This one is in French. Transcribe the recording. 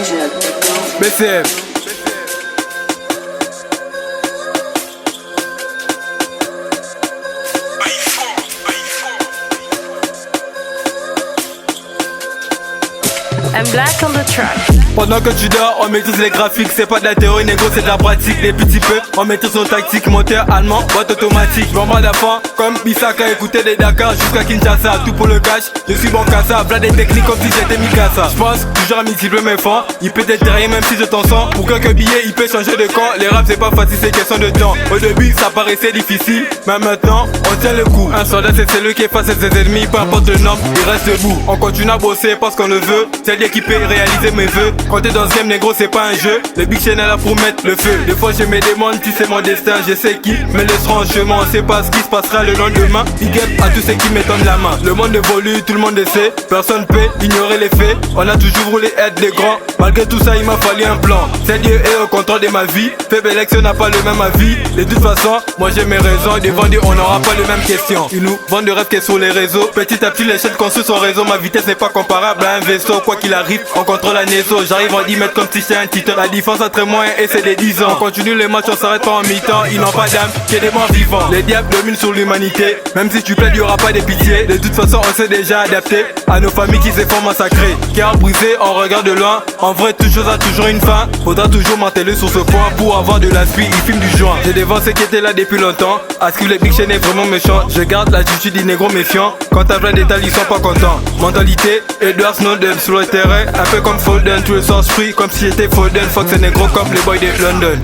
BCM. I'm black on the track. Pendant que tu dors, on maîtrise les graphiques. C'est pas de la théorie, négro, c'est de la pratique. Les petits peu, on maîtrise nos tactiques. Moteur allemand, boîte automatique. J'm'en d'enfant, comme Bissaka, écouter des Dakar jusqu'à Kinshasa. Tout pour le cash, je suis bon qu'à ça. V'là des techniques comme si j'étais Mikasa. J'pense toujours à multiplier mes fonds. Il peut être derrière même si je t'en sens. Pour quelques billets, il peut changer de camp. Les raps, c'est pas facile, c'est question de temps. Au début, ça paraissait difficile, mais maintenant, on tient le coup. Un soldat, c'est celui qui est face à ses ennemis. Peu importe le nombre, il reste debout. On continue à bosser parce qu'on le veut. C'est lui qui peut réaliser mes vœux. Quand t'es dans ce game, négro, c'est pas un jeu. Le Big Chain est là pour mettre le feu. Des fois je me demande si c'est mon destin. Je sais qui me laissera en chemin. On sait pas ce qui se passera le lendemain. Big up à tous ceux qui me tendent la main. Le monde évolue, tout le monde le sait. Personne peut ignorer les faits. On a toujours voulu être des grands. Malgré tout ça, il m'a fallu un plan. C'est Dieu est au contrôle de ma vie. Faible élection n'a pas le même avis. De toute façon, moi j'ai mes raisons. Devant Dieu, on n'aura pas les mêmes questions. Ils nous vendent de rêves qui est sur les réseaux. Petit à petit, l'échelle construit son réseau. Ma vitesse n'est pas comparable à un vaisseau. Quoi qu'il arrive, on contrôle la NESO. J'arrive en 10 mètres comme si j'étais un titan. La différence entre moi et c'est des 10 ans. On continue les matchs, on s'arrête pas en mi-temps. Ils n'ont pas d'âme, que des morts vivants. Les diables dominent sur l'humanité. Même si tu plaides, y'aura pas de pitié. De toute façon, on s'est déjà adapté à nos familles qui se font massacrer. Cœur brisé, on regarde de loin. En vrai, toute chose a toujours une fin. Faudra toujours marteler sur ce point pour avoir de la suite. Ils filment du joint. J'ai devant ceux qui étaient là depuis longtemps. À ce que le Big Chain est vraiment méchant. Je garde l'attitude des négros méfiants. Quand t'as plein d'états, ils sont pas contents. Mentalité, Edward Snowden sur le terrain. Un peu comme Foden, tous les sens free comme si j'étais Foden. Fuck ces négros comme les boys de London.